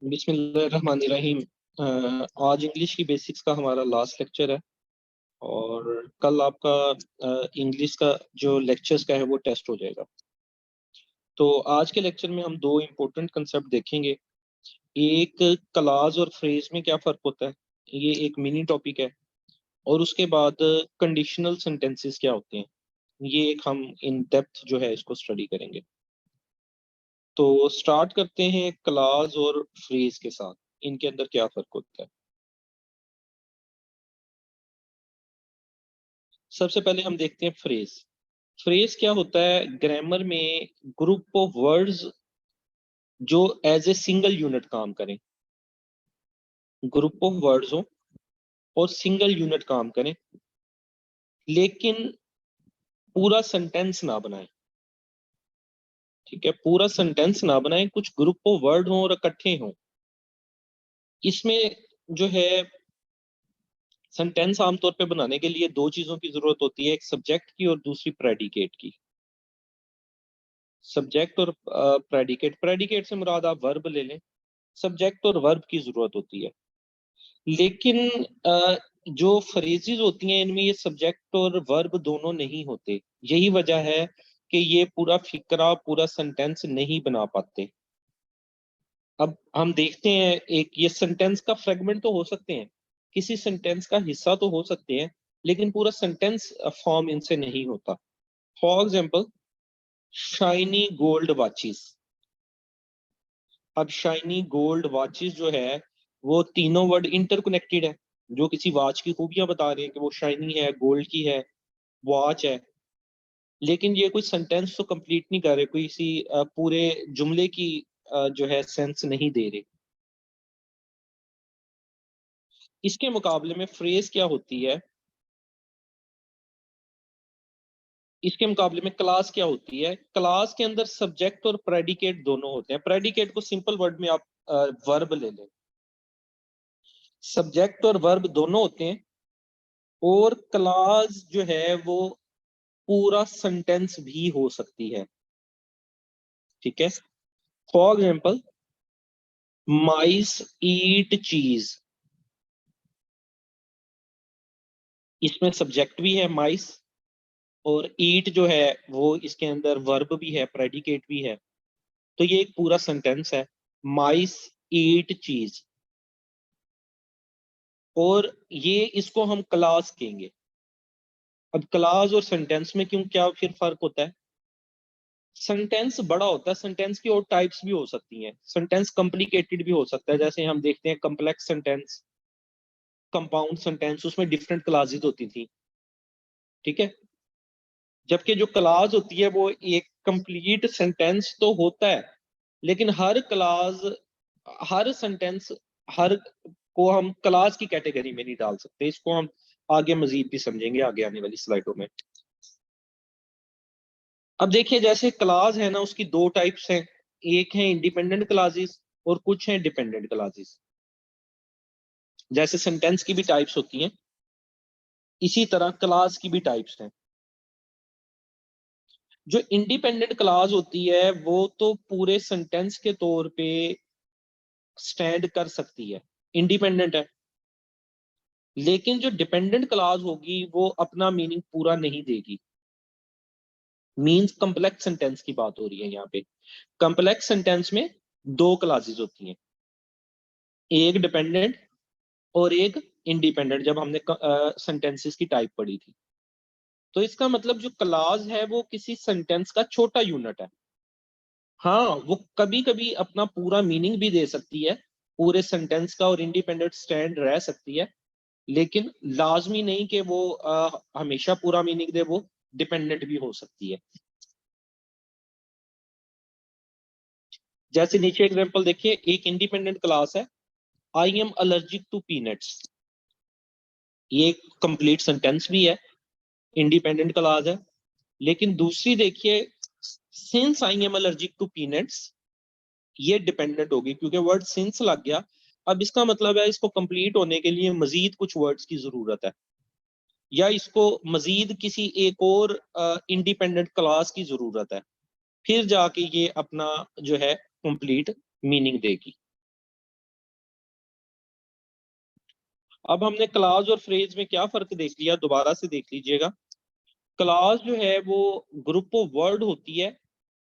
बिस्मिल्लाहिर्रहमानिर्रहीम। आज इंग्लिश की बेसिक्स का हमारा लास्ट लेक्चर है और कल आपका इंग्लिश का जो लेक्चर्स का है वो टेस्ट हो जाएगा। तो आज के लेक्चर में हम दो इम्पोर्टेंट कंसेप्ट देखेंगे। एक, क्लाज और फ्रेज में क्या फ़र्क होता है, ये एक मिनी टॉपिक है। और उसके बाद कंडीशनल सेंटेंसेस क्या होते हैं, ये एक हम इन डेप्थ जो है इसको स्टडी करेंगे। तो स्टार्ट करते हैं क्लाज और फ्रेज के साथ, इनके अंदर क्या फ़र्क होता है। सबसे पहले हम देखते हैं फ्रेज। फ्रेज क्या होता है, ग्रामर में ग्रुप ऑफ वर्ड्स जो एज ए सिंगल यूनिट काम करें। ग्रुप ऑफ वर्ड्स हो और सिंगल यूनिट काम करें, लेकिन पूरा सेंटेंस ना बनाए। ठीक है, पूरा सेंटेंस ना बनाए, कुछ ग्रुप ऑफ वर्ड हो और इकट्ठे हों। इसमें जो है सेंटेंस आमतौर पे बनाने के लिए दो चीजों की जरूरत होती है, एक सब्जेक्ट की और दूसरी प्रेडिकेट की। सब्जेक्ट और प्रेडिकेट, प्रेडिकेट से मुराद आप वर्ब ले लें, सब्जेक्ट और वर्ब की जरूरत होती है। लेकिन जो फ्रेजेस होती हैं इनमें ये सब्जेक्ट और वर्ब दोनों नहीं होते। यही वजह है कि ये पूरा फिक्रा, पूरा सेंटेंस नहीं बना पाते। अब हम देखते हैं, एक ये सेंटेंस का फ्रेगमेंट तो हो सकते हैं, किसी सेंटेंस का हिस्सा तो हो सकते हैं, लेकिन पूरा सेंटेंस फॉर्म इनसे नहीं होता। For example, shiny gold watches. अब शाइनी गोल्ड वॉचेस जो है वो तीनों वर्ड इंटरकनेक्टेड है, जो किसी वॉच की खूबियां बता रहे हैं कि वो शाइनी है, गोल्ड की है, वॉच है। लेकिन ये कोई सेंटेंस तो कंप्लीट नहीं कर रहे, कोई इसी पूरे जुमले की जो है सेंस नहीं दे रहे। इसके मुकाबले में फ्रेज क्या होती है, इसके मुकाबले में क्लास क्या होती है। क्लास के अंदर सब्जेक्ट और प्रेडिकेट दोनों होते हैं। प्रेडिकेट को सिंपल वर्ड में आप वर्ब ले लें, सब्जेक्ट और वर्ब दोनों होते हैं। और क्लास जो है वो पूरा सेंटेंस भी हो सकती है। ठीक है, फॉर एग्जाम्पल, माइस ईट चीज। इसमें सब्जेक्ट भी है माइस, और ईट जो है वो इसके अंदर वर्ब भी है, प्रेडिकेट भी है। तो ये एक पूरा सेंटेंस है, माइस ईट चीज। और ये इसको हम क्लास कहेंगे। अब क्लास और सेंटेंस में क्यों, क्या फिर फर्क होता है। सेंटेंस बड़ा होता है, सेंटेंस की और टाइप्स भी हो सकती हैं। सेंटेंस कॉम्प्लिकेटेड भी हो सकता है, जैसे हम देखते हैं कम्प्लेक्स सेंटेंस, कंपाउंड सेंटेंस, उसमें डिफरेंट क्लासेस होती थी। ठीक है, जबकि जो क्लास होती है वो एक कंप्लीट सेंटेंस तो होता है, लेकिन हर क्लास, हर सेंटेंस, हर को हम क्लास की कैटेगरी में नहीं डाल सकते। इसको हम आगे मजीद भी समझेंगे आगे आने वाली स्लाइडों में। अब देखिए, जैसे क्लास है ना, उसकी दो टाइप्स हैं। एक है इंडिपेंडेंट क्लासेस और कुछ हैं डिपेंडेंट क्लासेस। जैसे सेंटेंस की भी टाइप्स होती हैं, इसी तरह क्लास की भी टाइप्स हैं। जो इंडिपेंडेंट क्लास होती है वो तो पूरे सेंटेंस के तौर पे स्टैंड कर सकती है, इंडिपेंडेंट है। लेकिन जो डिपेंडेंट क्लास होगी वो अपना मीनिंग पूरा नहीं देगी। मींस कम्प्लेक्स सेंटेंस की बात हो रही है यहाँ पे। कम्प्लेक्स सेंटेंस में दो क्लासेस होती हैं, एक डिपेंडेंट और एक इंडिपेंडेंट, जब हमने सेंटेंसेस की टाइप पढ़ी थी। तो इसका मतलब जो क्लास है वो किसी सेंटेंस का छोटा यूनिट है। हाँ, वो कभी कभी अपना पूरा मीनिंग भी दे सकती है पूरे सेंटेंस का, और इंडिपेंडेंट स्टैंड रह सकती है। लेकिन लाजमी नहीं कि वो हमेशा पूरा मीनिंग दे, वो डिपेंडेंट भी हो सकती है। जैसे नीचे एग्जांपल देखिए, एक इंडिपेंडेंट क्लास है, I am allergic to peanuts. ये एक कंप्लीट सेंटेंस भी है, इंडिपेंडेंट क्लास है। लेकिन दूसरी देखिए, since I am allergic to peanuts, ये डिपेंडेंट होगी क्योंकि वर्ड सिंस लग गया। अब इसका मतलब है इसको कंप्लीट होने के लिए मजीद कुछ वर्ड्स की जरूरत है, या इसको मजीद किसी एक और इंडिपेंडेंट क्लास की जरूरत है, फिर जाके ये अपना जो है कंप्लीट मीनिंग देगी। अब हमने क्लाज और फ्रेज में क्या फर्क देख लिया, दोबारा से देख लीजिएगा। क्लाज जो है वो ग्रुप ऑफ वर्ड होती है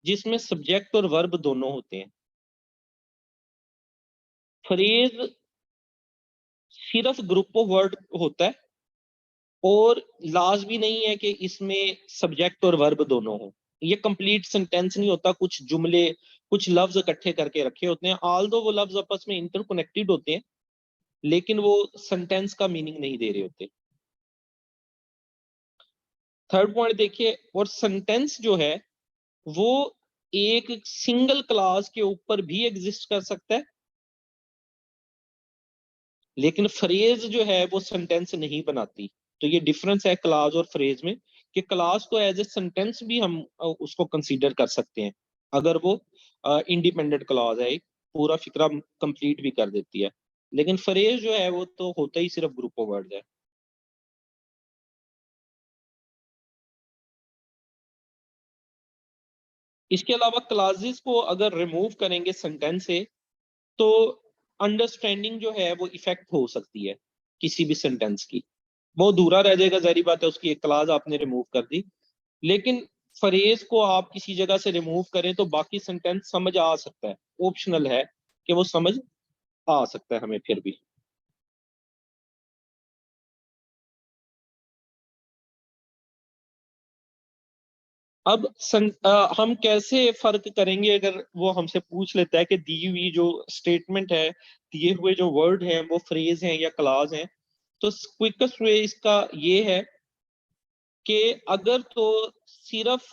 जिसमें सब्जेक्ट और वर्ब दोनों होते हैं। फ्रेज सिर्फ ग्रुप ऑफ वर्ड होता है और लाजमी नहीं है कि इसमें सब्जेक्ट और वर्ब दोनों हो। ये कंप्लीट सेंटेंस नहीं होता, कुछ जुमले कुछ लफ्ज इकट्ठे करके रखे होते हैं, ऑल दो वो लफ्ज आपस में इंटरकनेक्टेड होते हैं लेकिन वो सेंटेंस का मीनिंग नहीं दे रहे होते। थर्ड पॉइंट देखिए, और सेंटेंस जो है वो एक सिंगल क्लास के ऊपर भी एग्जिस्ट कर सकता है, लेकिन फ्रेज जो है वो सेंटेंस नहीं बनाती। तो ये डिफरेंस है क्लास और फ्रेज में, कि क्लास को एज ए सेंटेंस भी हम उसको कंसीडर कर सकते हैं अगर वो इंडिपेंडेंट क्लास है, एक पूरा फिक्रा कंप्लीट भी कर देती है। लेकिन फ्रेज जो है वो तो होता ही सिर्फ ग्रुप ऑफ वर्ड है। इसके अलावा क्लासेस को अगर रिमूव करेंगे सेंटेंस से तो अंडरस्टैंडिंग जो है वो इफेक्ट हो सकती है किसी भी सेंटेंस की, वो अधूरा रह जाएगा, जारी बात है, उसकी एक क्लास आपने रिमूव कर दी। लेकिन फ्रेज को आप किसी जगह से रिमूव करें तो बाकी सेंटेंस समझ आ सकता है, ऑप्शनल है कि वो समझ आ सकता है हमें फिर भी। हम कैसे फर्क करेंगे अगर वो हमसे पूछ लेता है कि दी हुई जो स्टेटमेंट है, दिए हुए जो वर्ड हैं वो फ्रेज हैं या क्लास हैं। तो क्विकेस्ट वे इसका ये है कि अगर तो सिर्फ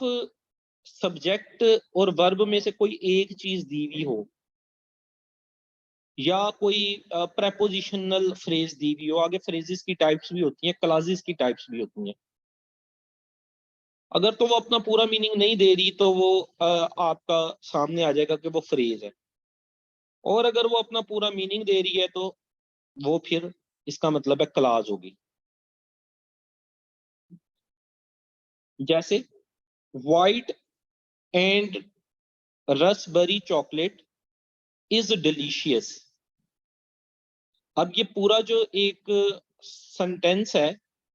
सब्जेक्ट और वर्ब में से कोई एक चीज दी हुई हो या कोई प्रेपोजिशनल फ्रेज दी हुई हो, आगे फ्रेजेस की टाइप्स भी होती हैं, क्लासेस की टाइप्स भी होती हैं, अगर तो वो अपना पूरा मीनिंग नहीं दे रही तो वो आपका सामने आ जाएगा कि वो फ्रेज है। और अगर वो अपना पूरा मीनिंग दे रही है तो वो फिर इसका मतलब है क्लास होगी। जैसे white and raspberry chocolate is delicious. अब ये पूरा जो एक सेंटेंस है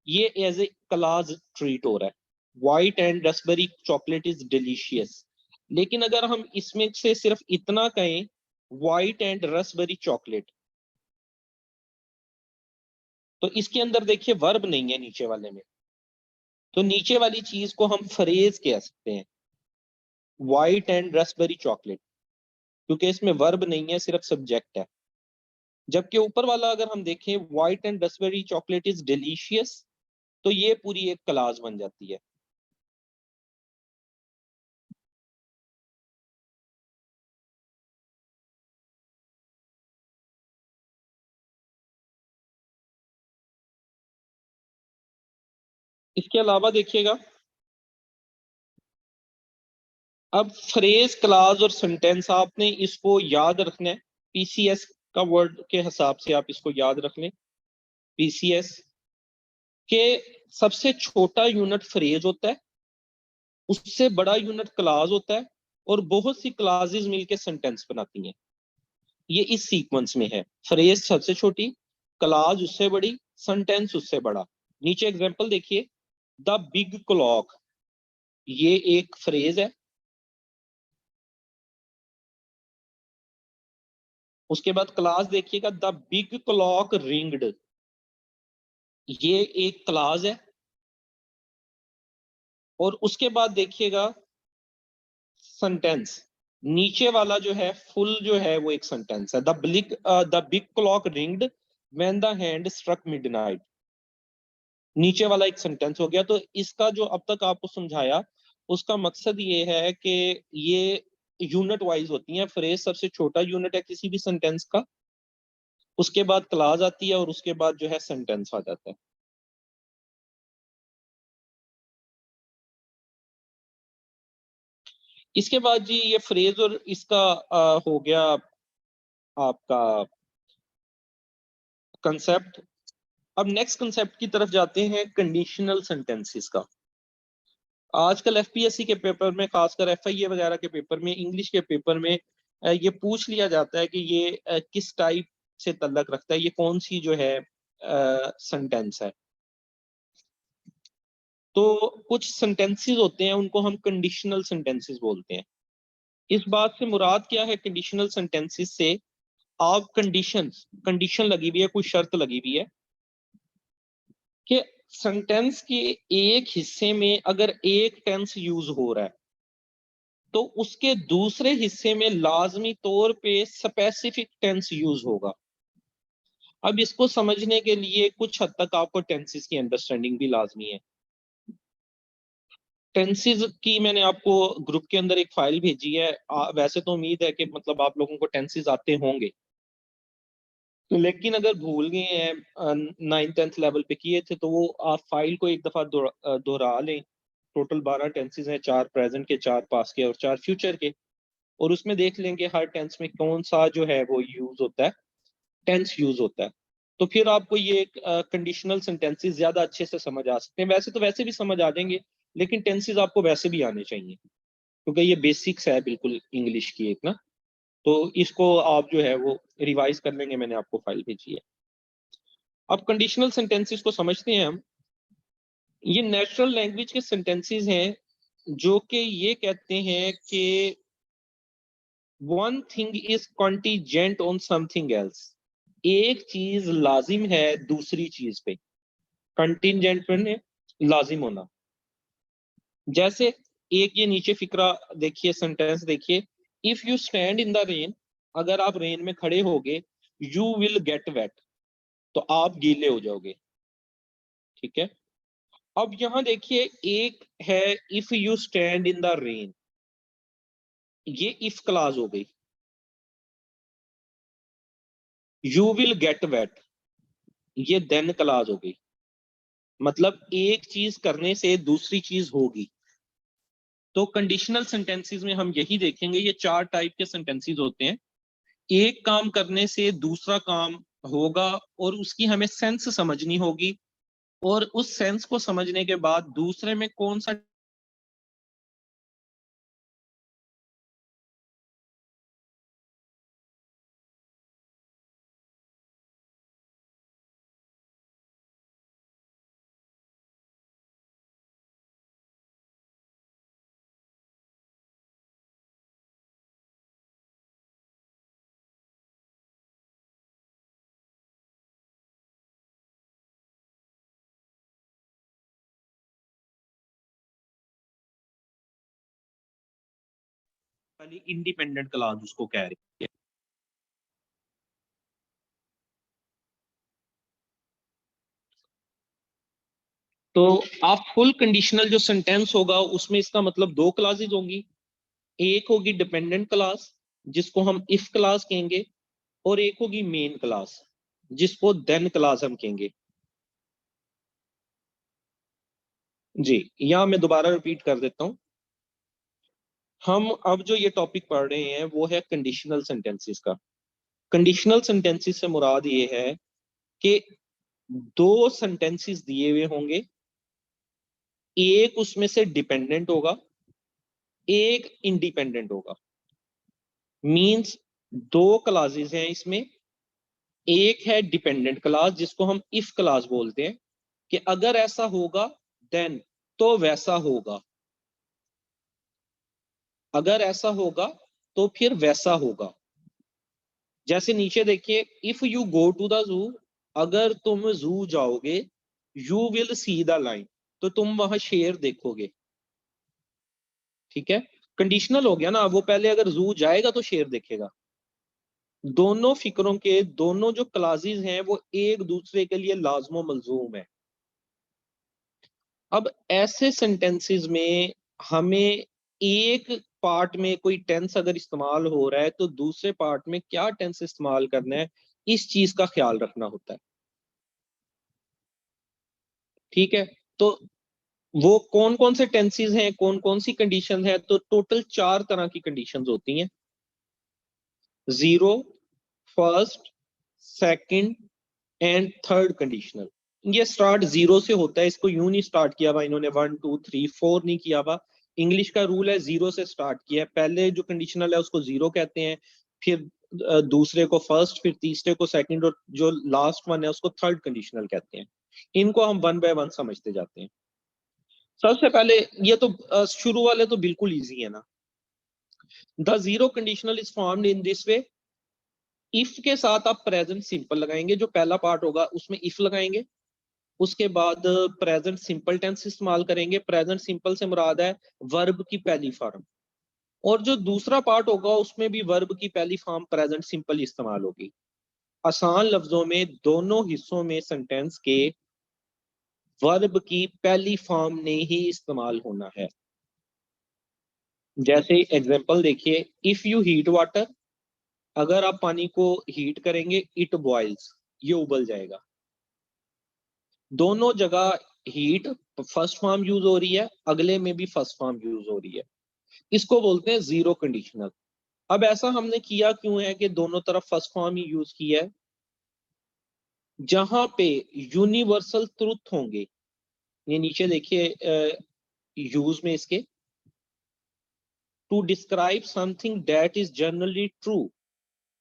ये एज ए क्लास ट्रीट हो रहा है, white and raspberry chocolate is delicious. लेकिन अगर हम इसमें से सिर्फ इतना कहें वाइट एंड रसबेरी चॉकलेट, तो इसके अंदर देखिए वर्ब नहीं है नीचे वाले में, तो नीचे वाली चीज को हम फ्रेज कह सकते हैं, वाइट एंड रसबेरी चॉकलेट, क्योंकि इसमें वर्ब नहीं है, सिर्फ सब्जेक्ट है। जबकि ऊपर वाला अगर हम देखें white and raspberry chocolate is delicious, तो ये पूरी एक क्लास बन जाती है। इसके अलावा देखिएगा, अब फ्रेज क्लास और सेंटेंस आपने इसको याद रखना है, पीसीएस का वर्ड के हिसाब से आप इसको याद रख लें। पीसीएस के सबसे छोटा यूनिट फ्रेज होता है, उससे बड़ा यूनिट क्लास होता है, और बहुत सी क्लासेस मिलके सेंटेंस बनाती हैं। ये इस सीक्वेंस में है, फ्रेज सबसे छोटी, क्लास उससे बड़ी, सेंटेंस उससे बड़ा। नीचे एग्जांपल देखिए, द बिग क्लॉक, ये एक फ्रेज है। उसके बाद क्लास देखिएगा, द बिग क्लॉक रिंग्ड, ये एक क्लास है। और उसके बाद देखिएगा सेंटेंस, नीचे वाला जो है फुल जो है वो एक सेंटेंस है, the big clock ringed when the hand struck midnight, नीचे वाला एक सेंटेंस हो गया। तो इसका जो अब तक आपको समझाया उसका मकसद ये है कि ये यूनिट वाइज होती हैं। फ्रेज सबसे छोटा यूनिट है किसी भी सेंटेंस का, उसके बाद क्लास आती है और उसके बाद जो है सेंटेंस आ जाता है। इसके बाद जी ये फ्रेज और इसका हो गया आपका कंसेप्ट। अब नेक्स्ट कंसेप्ट की तरफ जाते हैं, कंडीशनल सेंटेंसेस का। आजकल एफपीएससी के पेपर में, खासकर एफआईए वगैरह के पेपर में, इंग्लिश के पेपर में ये पूछ लिया जाता है कि ये किस टाइप से तल्लक रखता है, ये कौन सी जो है सेंटेंस है। तो कुछ सेंटेंसेस होते हैं उनको हम कंडीशनल सेंटेंसेस बोलते हैं। इस बात से मुराद क्या है कंडीशनल सेंटेंसेस से? आप कंडीशन लगी हुई है, कोई शर्त लगी हुई है कि सेंटेंस के एक हिस्से में अगर एक टेंस यूज हो रहा है तो उसके दूसरे हिस्से में लाजमी तौर पे स्पेसिफिक टेंस यूज होगा। अब इसको समझने के लिए कुछ हद तक आपको टेंसेस की अंडरस्टैंडिंग भी लाजमी है। टेंसेस की मैंने आपको ग्रुप के अंदर एक फाइल भेजी है। वैसे तो उम्मीद है कि मतलब आप लोगों को टेंसेस आते होंगे, तो लेकिन अगर भूल गए हैं 9th-10th लेवल पे किए थे तो वो आप फाइल को एक दफा दोहरा लें। टोटल 12 टेंसेस हैं, 4 प्रेजेंट के, 4 पास्ट के और 4 फ्यूचर के। और उसमें देख लेंगे हर टेंस में कौन सा जो है वो यूज होता है, टेंस यूज होता है। तो फिर आपको ये कंडीशनल सेंटेंसेस ज्यादा अच्छे से समझ आ सकते हैं। वैसे तो वैसे भी समझ आ जाएंगे, लेकिन टेंसेस आपको वैसे भी आने चाहिए क्योंकि ये बेसिक्स है बिल्कुल इंग्लिश की एक ना। तो इसको आप जो है वो रिवाइज कर लेंगे, मैंने आपको फाइल भेजी है। अब कंडीशनल सेंटेंसेस को समझते हैं हम। ये नेचुरल लैंग्वेज के सेंटेंसेस हैं जो कि ये कहते हैं कि one thing is contingent on something else. एक चीज लाजिम है दूसरी चीज पे। कंटीजेंट में लाजिम होना। जैसे एक ये नीचे फिक्रा देखिए, सेंटेंस देखिए, if you stand in the rain, अगर आप रेन में खड़े होगे, यू विल गेट वेट, तो आप गीले हो जाओगे। ठीक है। अब यहां देखिए एक है if you stand in the rain, ये इफ क्लाज हो गई। यू विल गेट वेट, ये देन क्लाज हो गई। मतलब एक चीज करने से दूसरी चीज होगी। तो कंडीशनल सेंटेंसेस में हम यही देखेंगे, ये 4 टाइप के सेंटेंसेस होते हैं। एक काम करने से दूसरा काम होगा और उसकी हमें सेंस समझनी होगी, और उस सेंस को समझने के बाद दूसरे में कौन सा पहले इंडिपेंडेंट क्लास उसको कह रहे हैं। तो आप फुल कंडीशनल जो सेंटेंस होगा उसमें इसका मतलब 2 क्लासेस होंगी। एक होगी डिपेंडेंट क्लास जिसको हम इफ क्लास कहेंगे, और एक होगी मेन क्लास जिसको देन क्लास हम कहेंगे। जी, यहां मैं दोबारा रिपीट कर देता हूं। हम अब जो ये टॉपिक पढ़ रहे हैं वो है कंडीशनल सेंटेंसेस का। कंडीशनल सेंटेंसेस से मुराद ये है कि 2 सेंटेंसेस दिए हुए होंगे, एक उसमें से डिपेंडेंट होगा, एक इंडिपेंडेंट होगा। मींस 2 क्लासेस हैं इसमें। एक है डिपेंडेंट क्लास जिसको हम इफ क्लास बोलते हैं कि अगर ऐसा होगा देन, तो वैसा होगा, अगर ऐसा होगा तो फिर वैसा होगा। जैसे नीचे देखिए, if you go to the zoo, अगर तुम जू जाओगे, you will see the line, तो तुम वहां शेर देखोगे। ठीक है। कंडीशनल हो गया ना, वो पहले अगर जू जाएगा तो शेर देखेगा। दोनों फिक्रों के दोनों जो क्लासेस हैं वो एक दूसरे के लिए लाजमो मलजूम है। अब ऐसे सेंटेंसेस में हमें एक पार्ट में कोई टेंस अगर इस्तेमाल हो रहा है तो दूसरे पार्ट में क्या टेंस इस्तेमाल करना है, इस चीज का ख्याल रखना होता है। ठीक है। तो वो कौन कौन से टेंसेस हैं, कौन कौन सी कंडीशन है, तो टोटल 4 तरह की कंडीशंस होती हैं। 0, first, second and third conditional. ये स्टार्ट 0 से होता है, इसको यूं नहीं स्टार्ट किया हुआ इन्होंने 1 2 3 4 नहीं किया हुआ। इंग्लिश का रूल है 0 से स्टार्ट किया है। पहले जो कंडीशनल है उसको 0 कहते हैं, फिर दूसरे को फर्स्ट, फिर तीसरे को सेकंड, और जो लास्ट वन है उसको थर्ड कंडीशनल कहते हैं। इनको हम वन बाय वन समझते जाते हैं। सबसे पहले ये तो शुरू वाले तो बिल्कुल इजी है ना। The zero conditional is formed in this way. If के साथ आप प्रेजेंट सिंपल लगाएंगे, जो पहला पार्ट होगा उसमें इफ लगाएंगे, उसके बाद प्रेजेंट सिंपल टेंस इस्तेमाल करेंगे। प्रेजेंट सिंपल से मुराद है वर्ब की पहली फॉर्म, और जो दूसरा पार्ट होगा उसमें भी वर्ब की पहली फॉर्म प्रेजेंट सिंपल इस्तेमाल होगी। आसान लफ्जों में दोनों हिस्सों में सेंटेंस के वर्ब की पहली फॉर्म ने ही इस्तेमाल होना है। जैसे एग्जांपल देखिए, इफ यू हीट वाटर, अगर आप पानी को हीट करेंगे, इट बॉइल्स, ये उबल जाएगा। दोनों जगह हीट फर्स्ट फॉर्म यूज हो रही है, अगले में भी फर्स्ट फॉर्म यूज हो रही है। इसको बोलते हैं जीरो कंडीशनल। अब ऐसा हमने किया क्यों है कि दोनों तरफ फर्स्ट फॉर्म ही यूज किया है? जहां पे यूनिवर्सल ट्रुथ होंगे, ये नीचे देखिए यूज में इसके, to describe something that is generally true,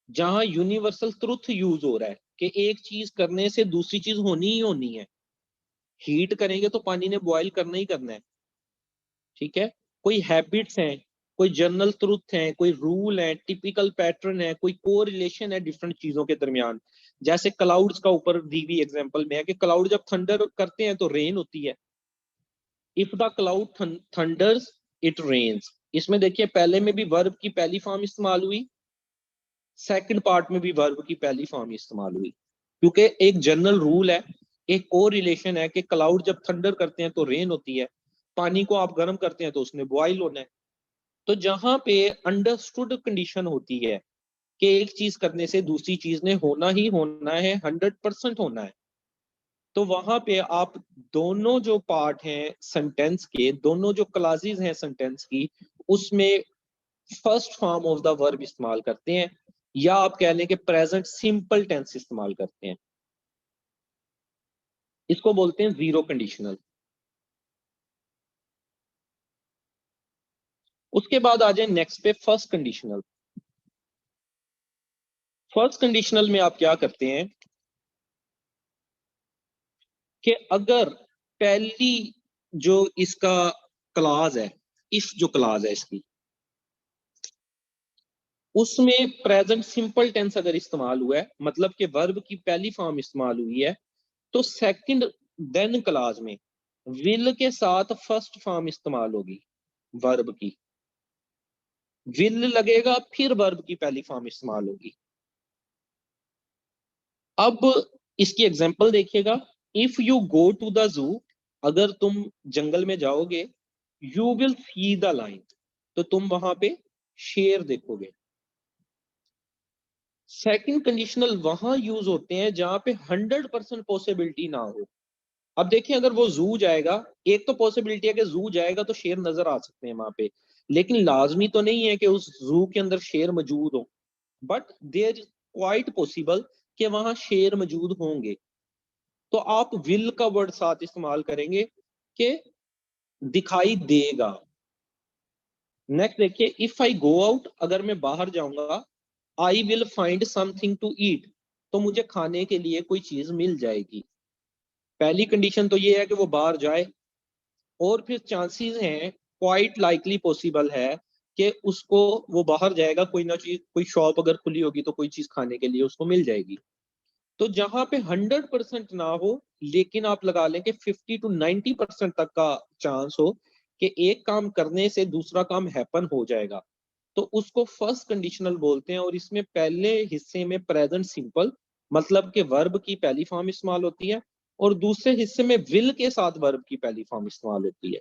जहां यूनिवर्सल ट्रुथ यूज हो रहा है कि एक चीज करने से दूसरी चीज होनी ही होनी है। हीट करेंगे तो पानी ने बॉयल करना ही करना है, ठीक है। कोई हैबिट्स हैं, कोई जनरल ट्रुथ हैं, कोई रूल है, टिपिकल पैटर्न है, कोई को रिलेशन है डिफरेंट चीजों के दरमियान। जैसे क्लाउड्स का ऊपर दी हुई एग्जांपल में है कि क्लाउड जब थंडर करते हैं तो रेन होती है। If the cloud thunders it rains. इसमें देखिए पहले में भी वर्ब की पहली फॉर्म इस्तेमाल हुई, सेकंड पार्ट में भी वर्ब की पहली फॉर्म इस्तेमाल हुई, क्योंकि एक जनरल रूल है, एक को रिलेशन है कि क्लाउड जब थंडर करते हैं तो रेन होती है, पानी को आप गर्म करते हैं तो उसने बॉयल होना है। तो जहां पे अंडरस्टूड कंडीशन होती है कि एक चीज करने से दूसरी चीज ने होना ही होना है, 100% होना है, तो वहां पे आप दोनों जो पार्ट हैं सेंटेंस के, दोनों जो क्लासेस हैं सेंटेंस की, उसमें first form of the verb इस्तेमाल करते हैं, या आप कह लें कि प्रेजेंट सिंपल टेंस इस्तेमाल करते हैं। इसको बोलते हैं जीरो कंडीशनल। उसके बाद आ जाए नेक्स्ट पे फर्स्ट कंडीशनल। फर्स्ट कंडीशनल में आप क्या करते हैं कि अगर पहली जो इसका क्लाज है, इफ जो क्लाज है इसकी, उसमें प्रेजेंट सिंपल टेंस अगर इस्तेमाल हुआ है, मतलब कि वर्ब की पहली फॉर्म इस्तेमाल हुई है, तो सेकंड देन क्लाज में विल के साथ फर्स्ट फॉर्म इस्तेमाल होगी वर्ब की। विल लगेगा, फिर वर्ब की पहली फॉर्म इस्तेमाल होगी। अब इसकी एग्जांपल देखिएगा, if you go to the zoo, अगर तुम जंगल में जाओगे, you will see the line, तो तुम वहां पे शेर देखोगे। सेकंड कंडीशनल वहां यूज होते हैं जहां पे 100% पॉसिबिलिटी ना हो। अब देखिए, अगर वो जू जाएगा, एक तो पॉसिबिलिटी है कि जू जाएगा तो शेर नजर आ सकते हैं वहां पे, लेकिन लाजमी तो नहीं है कि उस जू के अंदर शेर मौजूद हो, but there is quite possible कि वहां शेर मौजूद होंगे। तो आप विल का वर्ड साथ इस्तेमाल करेंगे कि दिखाई देगा। नेक्स्ट देखिए, इफ आई गो आउट, अगर मैं बाहर जाऊंगा, I will find something to eat, तो मुझे खाने के लिए कोई चीज मिल जाएगी। पहली कंडीशन तो ये है कि वो बाहर जाए, और फिर चांसेस हैं, क्वाइट लाइकली पॉसिबल है कि उसको, वो बाहर जाएगा, कोई ना चीज, कोई शॉप अगर खुली होगी तो कोई चीज खाने के लिए उसको मिल जाएगी। तो जहां पे 100% ना हो, लेकिन आप लगा लें कि 50 to 90% तक का चांस हो कि एक काम करने से दूसरा काम हैपन हो जाएगा, तो उसको फर्स्ट कंडीशनल बोलते हैं। और इसमें पहले हिस्से में प्रेजेंट सिंपल, मतलब कि वर्ब की पहली फॉर्म इस्तेमाल होती है, और दूसरे हिस्से में विल के साथ वर्ब की पहली फॉर्म इस्तेमाल होती है।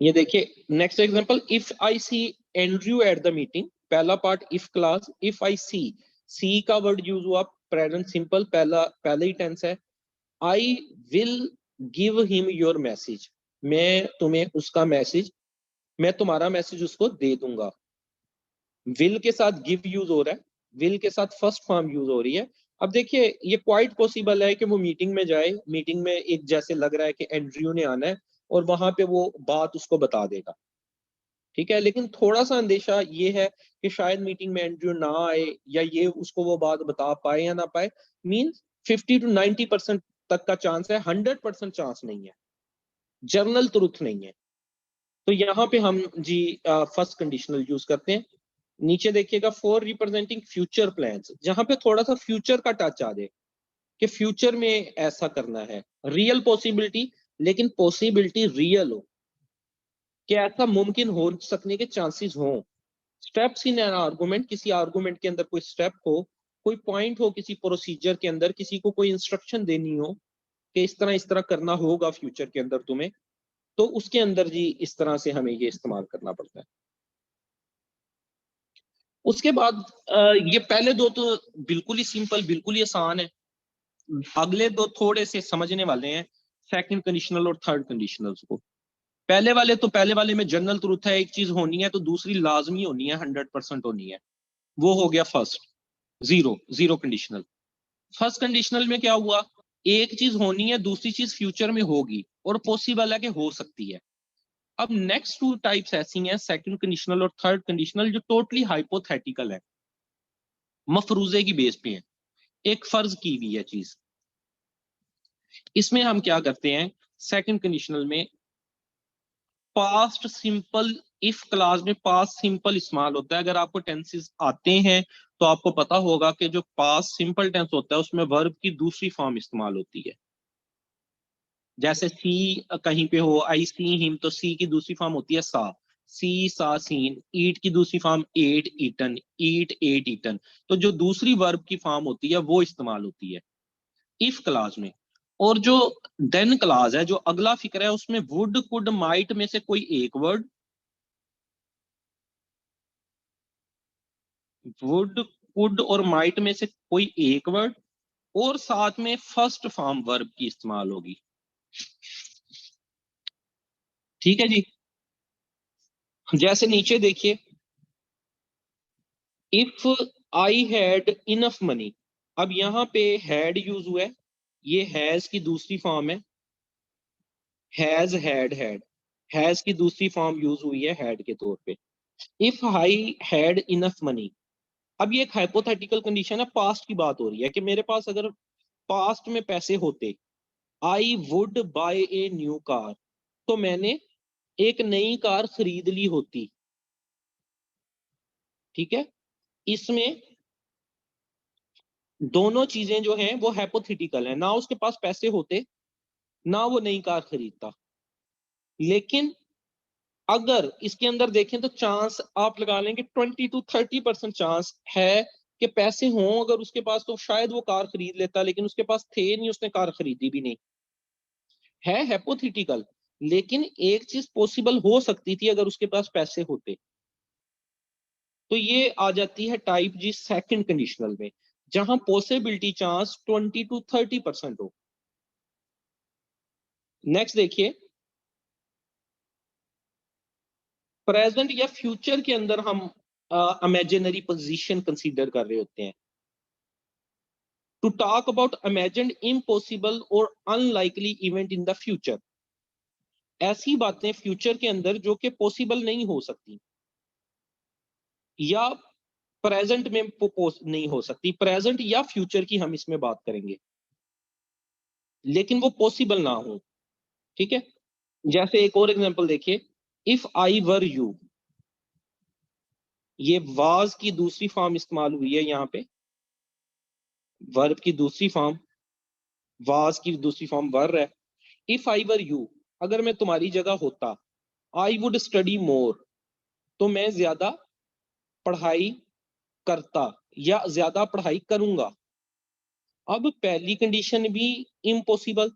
ये देखिए next example, if I see Andrew at the meeting, पहला part if clause, if I see का वर्ड यूज हुआ प्रेजेंट सिंपल, पहला ही टेंस है। I will give him your message, मैं तुम्हें उसका मैसेज, मैं तुम्हारा मैसेज उसको दे दूंगा। विल के साथ गिव यूज हो रहा है, विल के साथ फर्स्ट फॉर्म यूज हो रही है। अब देखिए, ये क्वाइट पॉसिबल है कि वो मीटिंग में जाए, मीटिंग में एक जैसे लग रहा है कि एंड्रयू ने आना है, और वहां पे वो बात उसको बता देगा, ठीक है। लेकिन थोड़ा सा अंदेशा ये है कि शायद मीटिंग में एंड्रयू ना आए, या ये उसको वो बात बता पाए या ना पाए। मींस 50 to 90% तक का चांस है, 100% चांस नहीं है, जर्नल ट्रुथ नहीं है। तो यहाँ पे हम जी फर्स्ट कंडीशनल यूज करते हैं। नीचे देखिएगा, फॉर रिप्रेजेंटिंग फ्यूचर प्लान्स, जहां पे थोड़ा सा फ्यूचर का टच आ जाए कि फ्यूचर में ऐसा करना है, रियल पॉसिबिलिटी, लेकिन पॉसिबिलिटी रियल हो, कि ऐसा मुमकिन हो सकने के चांसेस हो। स्टेप्स इन एन आर्गुमेंट, किसी आर्गुमेंट के अंदर कोई स्टेप हो, कोई पॉइंट हो किसी प्रोसीजर के अंदर, किसी को कोई इंस्ट्रक्शन देनी हो कि इस तरह करना होगा फ्यूचर के अंदर तुम्हें, तो उसके अंदर जी इस तरह से हमें ये इस्तेमाल करना पड़ता है। उसके बाद ये पहले दो तो बिल्कुल ही सिंपल, बिल्कुल ही आसान है। अगले दो थोड़े से समझने वाले हैं, सेकंड कंडीशनल और थर्ड कंडीशनल को। पहले वाले में जनरल ट्रूथ है, एक चीज होनी है तो दूसरी लाजमी होनी है, 100% होनी है। वो हो गया first, zero zero conditional. First conditional में क्या हुआ, एक चीज होनी है, दूसरी चीज फ्यूचर में होगी और पॉसिबल है कि हो सकती है। अब नेक्स्ट टू टाइप्स ऐसी हैं, सेकंड कंडीशनल और थर्ड कंडीशनल, जो टोटली हाइपोथेटिकल है, मफरूजे की बेस पे है, एक फर्ज की हुई है चीज। इसमें हम क्या करते हैं, सेकंड कंडीशनल में पास्ट सिंपल, इफ क्लास में पास्ट सिंपल इस्तेमाल होता है। अगर आपको टेंसेस आते हैं तो आपको पता होगा कि जो पास्ट सिंपल टेंस होता है उसमें वर्ब की दूसरी फॉर्म इस्तेमाल होती है। जैसे सी कहीं पे हो, आई सी हिम, तो सी की दूसरी फॉर्म होती है सा, सी सा सीन। ईट की दूसरी फॉर्म एट ईटन, ईट एट ईटन। तो जो दूसरी वर्ब की फॉर्म होती है वो इस्तेमाल होती है इफ क्लास में। और जो देन क्लास है, जो अगला फिक्र है, उसमें वुड कुड माइट में से कोई एक वर्ड, वुड कुड और माइट में से कोई एक वर्ड, और साथ में फर्स्ट फॉर्म वर्ब की इस्तेमाल होगी। ठीक है जी। जैसे नीचे देखिए, if I had enough money. अब यहां पे हैड यूज हुआ है, ये हैज की दूसरी फॉर्म है, हैज हैड हैड, हैज की दूसरी फॉर्म यूज हुई है हैड के तौर पे। If I had enough money, अब ये एक हाइपोथेटिकल कंडीशन है, पास्ट की बात हो रही है कि मेरे पास अगर पास्ट में पैसे होते, I would buy a new car, तो मैंने एक नई कार खरीद ली होती। ठीक है। इसमें दोनों चीजें जो हैं वो हाइपोथेटिकल है, ना उसके पास पैसे होते, ना वो नई कार खरीदता। लेकिन अगर इसके अंदर देखें तो चांस आप लगा लेंगे 20 to 30% चांस है कि पैसे हों अगर उसके पास, तो शायद वो कार खरीद लेता, लेकिन उसके पास थे नहीं, उसने कार खरीदी भी नहीं। है हाइपोथेटिकल, लेकिन एक चीज पॉसिबल हो सकती थी अगर उसके पास पैसे होते। तो ये आ जाती है टाइप जी सेकंड कंडीशनल में, जहां पॉसिबिलिटी चांस 20 to 30% हो। नेक्स्ट देखिए, प्रेजेंट या फ्यूचर के अंदर हम इमेजिनरी पोजीशन कंसीडर कर रहे होते हैं। To talk about imagined impossible और unlikely event in the future, ऐसी बातें फ्यूचर के अंदर जो कि पॉसिबल नहीं हो सकती या प्रेजेंट में नहीं हो सकती। प्रेजेंट या फ्यूचर की हम इसमें बात करेंगे, लेकिन वो पॉसिबल ना हो। ठीक है। जैसे एक और एग्जांपल देखिए, इफ आई वर यू, ये वाज की दूसरी फॉर्म इस्तेमाल हुई है यहाँ पे, वर्ब की दूसरी फॉर्म, वाज की दूसरी फॉर्म वर है। इफ आई वर यू, अगर मैं तुम्हारी जगह होता, आई वुड स्टडी मोर, तो मैं ज्यादा पढ़ाई करता या ज्यादा पढ़ाई करूंगा। अब पहली कंडीशन भी इम्पॉसिबल,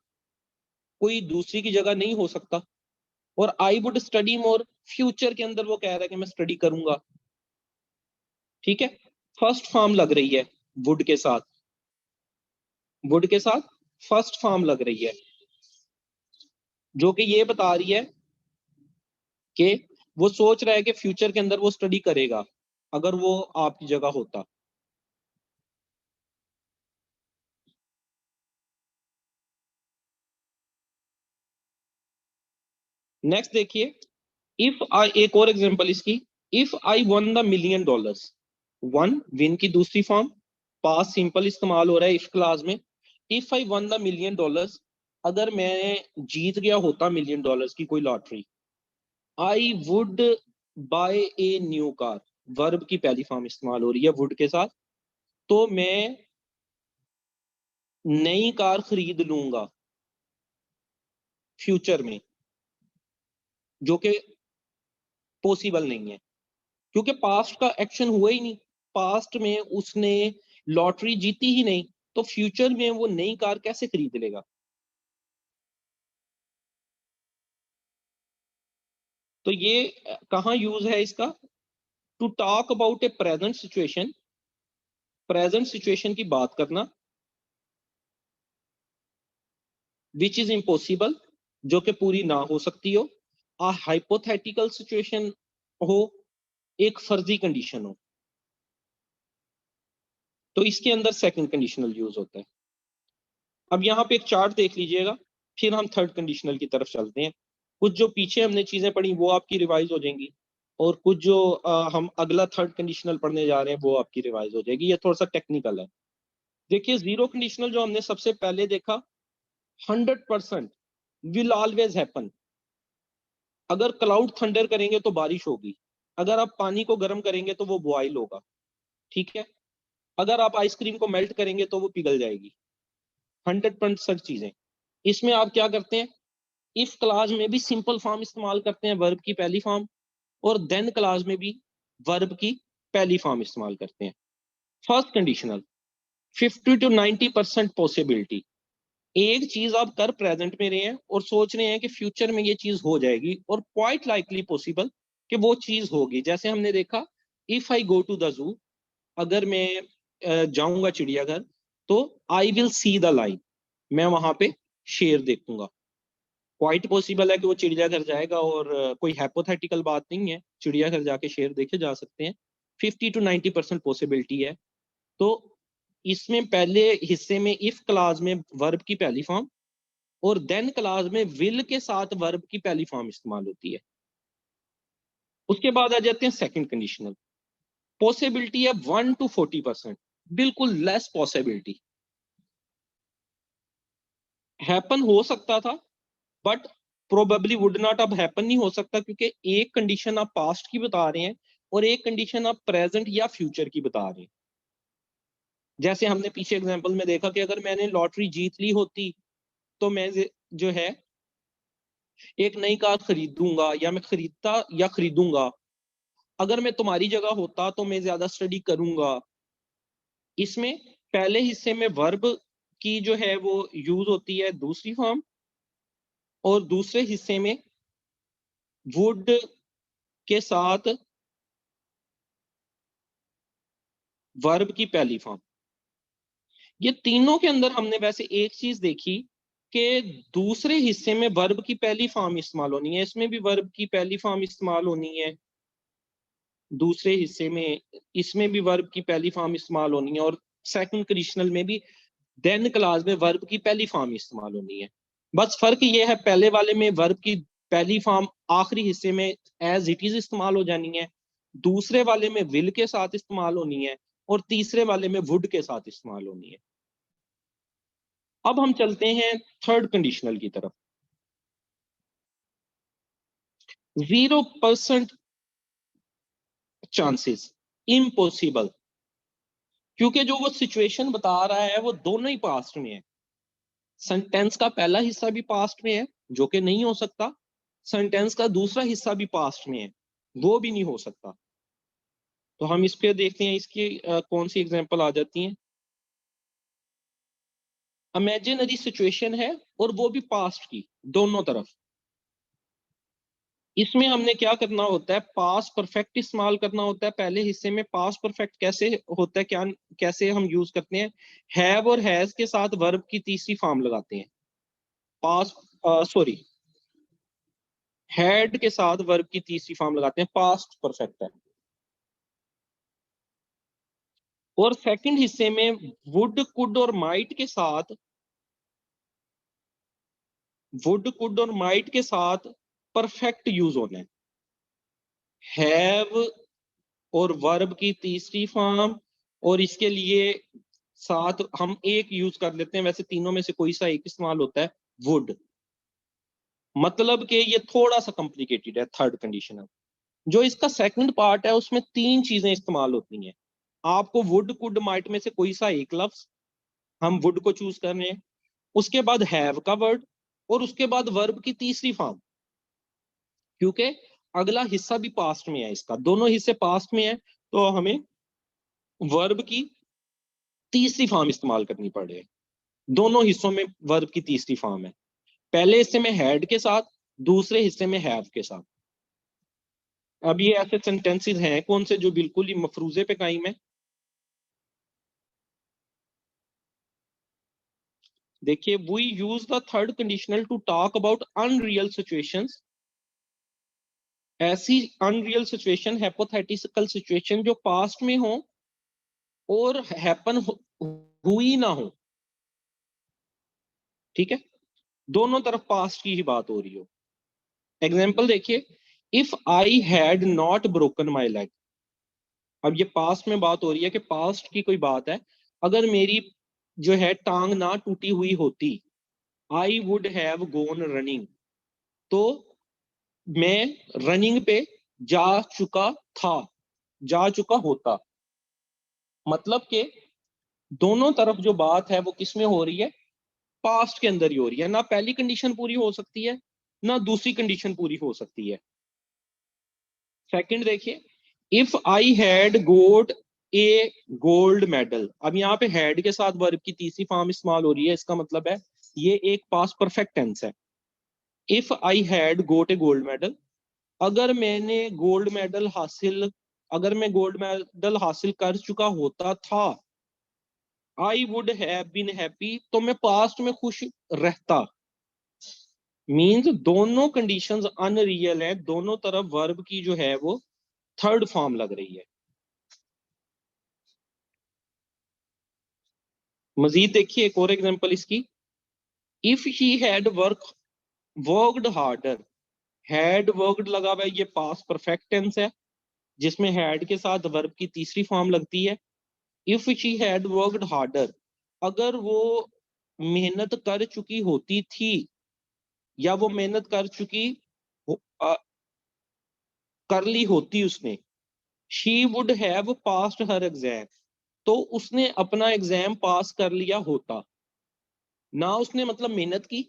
कोई दूसरी की जगह नहीं हो सकता, और I would study more, future के अंदर वो कह रहा है कि मैं स्टडी करूंगा। ठीक है। फर्स्ट फॉर्म लग रही है वुड के साथ, वुड के साथ फर्स्ट फॉर्म लग रही है, जो कि ये बता रही है कि वो सोच रहा है कि फ्यूचर के अंदर वो स्टडी करेगा अगर वो आपकी जगह होता। नेक्स्ट देखिए, इफ आई, एक और एग्जांपल इसकी, if I one the $1,000,000, one win की दूसरी फॉर्म, पास सिंपल इस्तेमाल हो रहा है इफ क्लास में। इफ आई वन द $1,000,000, अगर मैं जीत गया होता $1,000,000 की कोई lottery, I would buy a new car, verb की पहली फॉर्म इस्तेमाल हो रही है वुड के साथ, तो मैं नई कार खरीद लूंगा फ्यूचर में, जो कि पॉसिबल नहीं है क्योंकि पास्ट का एक्शन हुआ ही नहीं, पास्ट में उसने लॉटरी जीती ही नहीं, तो फ्यूचर में वो नई कार कैसे खरीद लेगा। तो ये कहाँ यूज है इसका, to talk about a present situation, present situation की बात करना, विच इज इम्पॉसिबल, जो कि पूरी ना हो सकती हो, आ हाइपोथेटिकल सिचुएशन हो, एक फर्जी कंडीशन हो, तो इसके अंदर सेकंड कंडीशनल यूज होता है। अब यहाँ पे एक चार्ट देख लीजिएगा, फिर हम थर्ड कंडीशनल की तरफ चलते हैं। कुछ जो पीछे हमने चीजें पढ़ी वो आपकी रिवाइज हो जाएंगी, और कुछ जो हम अगला थर्ड कंडीशनल पढ़ने जा रहे हैं वो आपकी रिवाइज हो जाएगी। ये थोड़ा सा टेक्निकल है। देखिए जीरो कंडीशनल जो हमने सबसे पहले देखा, 100% विल ऑलवेज हैपन। अगर क्लाउड थंडर करेंगे तो बारिश होगी, अगर आप पानी को गर्म करेंगे तो वो बॉयल होगा, ठीक है, अगर आप आइसक्रीम को मेल्ट करेंगे तो वो पिघल जाएगी। 100% चीजें। इसमें आप क्या करते हैं, इफ क्लास में भी सिंपल फॉर्म इस्तेमाल करते हैं, वर्ब की पहली फॉर्म, और देन क्लास में भी वर्ब की पहली फॉर्म इस्तेमाल करते हैं। First conditional, 50 to 90% possibility. एक चीज आप कर प्रेजेंट में रहे हैं और सोच रहे हैं कि फ्यूचर में ये चीज हो जाएगी, और क्वाइट लाइकली पॉसिबल कि वो चीज होगी। जैसे हमने देखा, if I go to the zoo, अगर मैं जाऊंगा चिड़ियाघर, तो I will see the line, मैं वहां पे शेर देखूंगा। क्वाइट पॉसिबल है कि वो चिड़ियाघर जाएगा, और कोई हाइपोथेटिकल बात नहीं है, चिड़ियाघर जाके शेर देखे जा सकते हैं। 50 to 90% पॉसिबिलिटी है। तो इसमें पहले हिस्से में इफ क्लास में वर्ब की पहली फॉर्म, और देन क्लास में विल के साथ वर्ब की पहली फॉर्म इस्तेमाल होती है। उसके बाद आ जाते हैं सेकंड कंडीशनल, पॉसिबिलिटी है 1 to 40%, बिल्कुल लेस पॉसिबिलिटी। हैपन हो सकता था, बट प्रोबेबली वुड नॉट अब हैपन नहीं हो सकता, क्योंकि एक कंडीशन आप पास्ट की बता रहे हैं और एक कंडीशन आप प्रेजेंट या फ्यूचर की बता रहे हैं। जैसे हमने पीछे एग्जांपल में देखा कि अगर मैंने लॉटरी जीत ली होती, तो मैं जो है एक नई कार खरीदूंगा, या मैं खरीदता या खरीदूंगा। अगर मैं तुम्हारी जगह होता तो मैं ज्यादा स्टडी करूंगा। इसमें पहले हिस्से में वर्ब की जो है वो यूज होती है दूसरी फॉर्म, और दूसरे हिस्से में वुड के साथ वर्ब की पहली फॉर्म। ये तीनों के अंदर हमने वैसे एक चीज देखी कि दूसरे हिस्से में वर्ब की पहली फॉर्म इस्तेमाल होनी है, इसमें भी वर्ब की पहली फॉर्म इस्तेमाल होनी है दूसरे हिस्से में, इसमें भी वर्ब की पहली फॉर्म इस्तेमाल होनी है, और सेकंड कंडीशनल में भी देन क्लास में वर्ब की पहली फॉर्म इस्तेमाल होनी है। बस फर्क ये है, पहले वाले में वर्ब की पहली फॉर्म आखिरी हिस्से में एज इट इज इस्तेमाल हो जानी है, दूसरे वाले में विल के साथ इस्तेमाल होनी है, और तीसरे वाले में वुड के साथ इस्तेमाल होनी है। अब हम चलते हैं थर्ड कंडीशनल की तरफ। 0% चांसेस, इम्पॉसिबल, क्योंकि जो वो सिचुएशन बता रहा है वो दोनों ही पास्ट में है। सेंटेंस का पहला हिस्सा भी पास्ट में है, जो कि नहीं हो सकता, सेंटेंस का दूसरा हिस्सा भी पास्ट में है, वो भी नहीं हो सकता। तो हम इस पे देखते हैं इसकी कौन सी एग्जांपल आ जाती हैं। इमेजिनरी सिचुएशन है और वो भी पास्ट की, दोनों तरफ। इसमें हमने क्या करना होता है, पास परफेक्ट इस्तेमाल करना होता है। पहले हिस्से में पास परफेक्ट कैसे होता है, क्या कैसे हम यूज करते हैं, हैव और हैज के साथ वर्ब की तीसरी फॉर्म लगाते हैं। पास सॉरी, हैड के साथ वर्ब की तीसरी फॉर्म लगाते हैं, पास्ट परफेक्ट है। और सेकंड हिस्से में वुड कुड और माइट के साथ, वुड कुड और माइट के साथ परफेक्ट यूज होना है। हैव और वर्ब की तीसरी फॉर्म, और इसके लिए साथ हम एक यूज कर लेते हैं, वैसे तीनों में से कोई सा एक इस्तेमाल होता है, वुड। मतलब कि ये थोड़ा सा कॉम्प्लिकेटेड है थर्ड कंडीशन। जो इसका सेकंड पार्ट है उसमें तीन चीजें इस्तेमाल होती हैं। आपको वुड कुड माइट में से कोई सा एक लफ्ज, हम वुड को चूज कर रहे हैं, उसके बाद हैव का वर्ड, और उसके बाद वर्ब की तीसरी फॉर्म। क्योंकि अगला हिस्सा भी पास्ट में है, इसका दोनों हिस्से पास्ट में है, तो हमें वर्ब की तीसरी फॉर्म इस्तेमाल करनी पड़े। दोनों हिस्सों में वर्ब की तीसरी फॉर्म है, पहले हिस्से में हैड के साथ, दूसरे हिस्से में हैव के साथ। अब ये ऐसे सेंटेंसेस हैं कौन से जो बिल्कुल ही मफरूजे पे कायम है। देखिए, we use the third conditional to talk about unreal situations. ऐसी अनरियल सिचुएशन, हाइपोथेटिकल सिचुएशन जो पास्ट में हो और हैपन हुई ना हो। ठीक है, दोनों तरफ पास्ट की ही बात हो रही हो। एग्जाम्पल देखिए, if I had not broken my leg. अब ये पास्ट में बात हो रही है कि पास्ट की कोई बात है, अगर मेरी जो है टांग ना टूटी हुई होती, I would have gone running, तो मैं रनिंग पे जा चुका था, जा चुका होता। मतलब कि दोनों तरफ जो बात है वो किस में हो रही है, पास्ट के अंदर ही हो रही है। ना पहली कंडीशन पूरी हो सकती है, ना दूसरी कंडीशन पूरी हो सकती है। सेकंड देखिए, if I had got a gold medal. अब यहाँ पे हैड के साथ वर्ब की तीसरी फॉर्म इस्तेमाल हो रही है, इसका मतलब है ये एक पास्ट परफेक्ट टेंस है। If I had got a gold medal, अगर मैंने गोल्ड मेडल हासिल, अगर मैं गोल्ड मेडल हासिल कर चुका होता था, I would have been happy, तो मैं पास्ट में खुश रहता। मींस दोनों कंडीशंस अनरियल है, दोनों तरफ वर्ब की जो है वो थर्ड फॉर्म लग रही है। मजीद देखिए एक और एग्जांपल इसकी, if she had worked harder. Had worked लगा हुआ है, ये पास्ट परफेक्ट टेंस है जिसमें हैड के साथ वर्ब की तीसरी फॉर्म लगती है। If she had worked harder, अगर वो मेहनत कर चुकी होती थी, या वो मेहनत कर चुकी कर ली होती उसने, she would have passed her exam, तो उसने अपना एग्जाम पास कर लिया होता। ना उसने मतलब मेहनत की,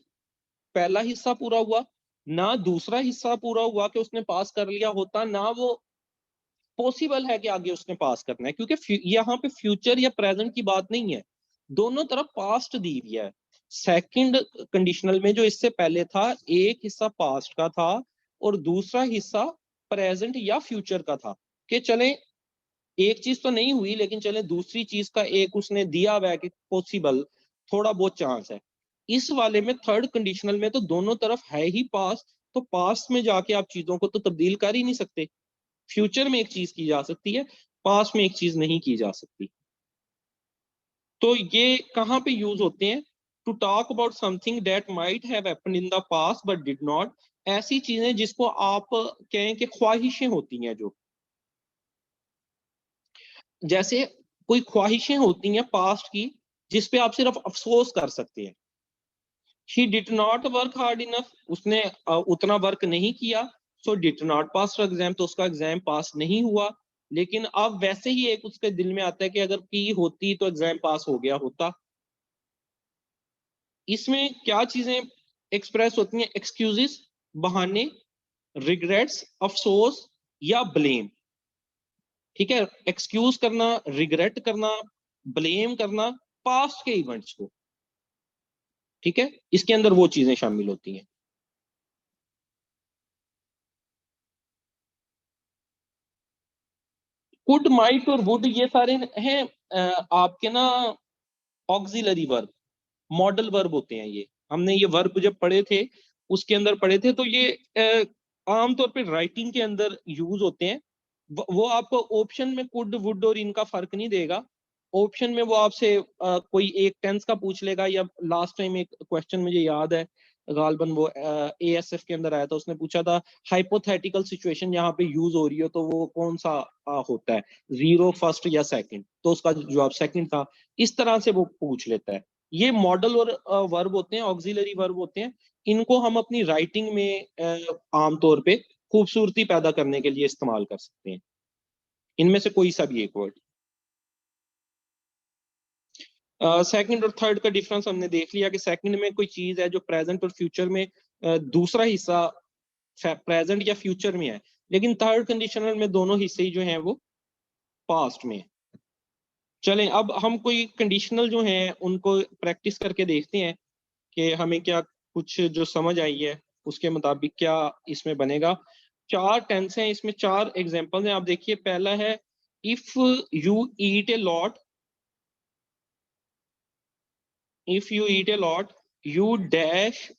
पहला हिस्सा पूरा हुआ, ना दूसरा हिस्सा पूरा हुआ कि उसने पास कर लिया होता, ना वो पॉसिबल है कि आगे उसने पास करना है, क्योंकि यहाँ पे फ्यूचर या प्रेजेंट की बात नहीं है, दोनों तरफ पास्ट दी हुई है। सेकंड कंडीशनल में जो इससे पहले था, एक हिस्सा पास्ट का था और दूसरा हिस्सा प्रेजेंट या फ्यूचर का था, कि चले एक चीज तो नहीं हुई लेकिन चले दूसरी चीज का एक उसने दिया हुआ है कि पॉसिबल, थोड़ा बहुत चांस है। इस वाले में थर्ड कंडीशनल में तो दोनों तरफ है ही पास्ट, तो पास्ट में जाके आप चीजों को तो तब्दील कर ही नहीं सकते। फ्यूचर में एक चीज की जा सकती है, पास्ट में एक चीज नहीं की जा सकती। तो ये कहाँ पे यूज होते हैं, to talk about something that might have happened in the past but did not. ऐसी चीजें जिसको आप कहें कि ख्वाहिशें होती हैं, जो जैसे कोई ख्वाहिशें होती हैं पास्ट की जिसपे आप सिर्फ अफसोस कर सकते हैं। She did not work hard enough, उसने उतना वर्क नहीं किया, so did not pass exam, तो उसका एग्जाम पास नहीं हुआ। लेकिन अब वैसे ही एक उसके दिल में आता है कि अगर की होती तो एग्जाम पास हो गया होता। इसमें क्या चीजें एक्सप्रेस होती हैं, एक्सक्यूजेस, बहाने, रिग्रेट्स, अफसोस या ब्लेम। ठीक है, एक्सक्यूज करना, रिग्रेट करना, ब्लेम करना पास्ट के इवेंट्स को। ठीक है, इसके अंदर वो चीजें शामिल होती हैं। कुड, माइट और वुड ये सारे हैं आपके ना ऑक्सिलरी वर्ब, मॉडल वर्ब होते हैं ये। हमने ये वर्ब जब पढ़े थे उसके अंदर पढ़े थे, तो ये आमतौर पे राइटिंग के अंदर यूज होते हैं। वो आपको ऑप्शन में कुड वुड और इनका फर्क नहीं देगा। ऑप्शन में वो आपसे कोई एक टेंस का पूछ लेगा, या लास्ट टाइम एक क्वेश्चन मुझे याद है गालबन वो ASF के अंदर आया था, उसने पूछा था हाइपोथेटिकल सिचुएशन यहाँ पे यूज हो रही हो तो वो कौन सा होता है, 0, फर्स्ट या सेकंड, तो उसका जवाब सेकंड था। इस तरह से वो पूछ लेता है। ये मॉडल और वर्ब होते हैं, ऑक्सिलरी वर्ब होते हैं, इनको हम अपनी राइटिंग में आमतौर पे खूबसूरती पैदा करने के लिए इस्तेमाल कर सकते हैं। इनमें से कोई सा भी एक वर्ड। सेकंड और थर्ड का डिफरेंस हमने देख लिया कि सेकंड में कोई चीज है जो प्रेजेंट और फ्यूचर में दूसरा हिस्सा प्रेजेंट या फ्यूचर में है, लेकिन थर्ड कंडीशनल में दोनों हिस्से ही जो हैं वो पास्ट में है। चलें अब हम कोई कंडीशनल जो हैं उनको प्रैक्टिस करके देखते हैं कि हमें क्या कुछ जो समझ आई है उसके मुताबिक क्या इसमें बनेगा। 4 टेंस हैं, इसमें 4 एग्जांपल्स हैं। आप देखिए, पहला है if you eat a lot, if you eat a lot you dash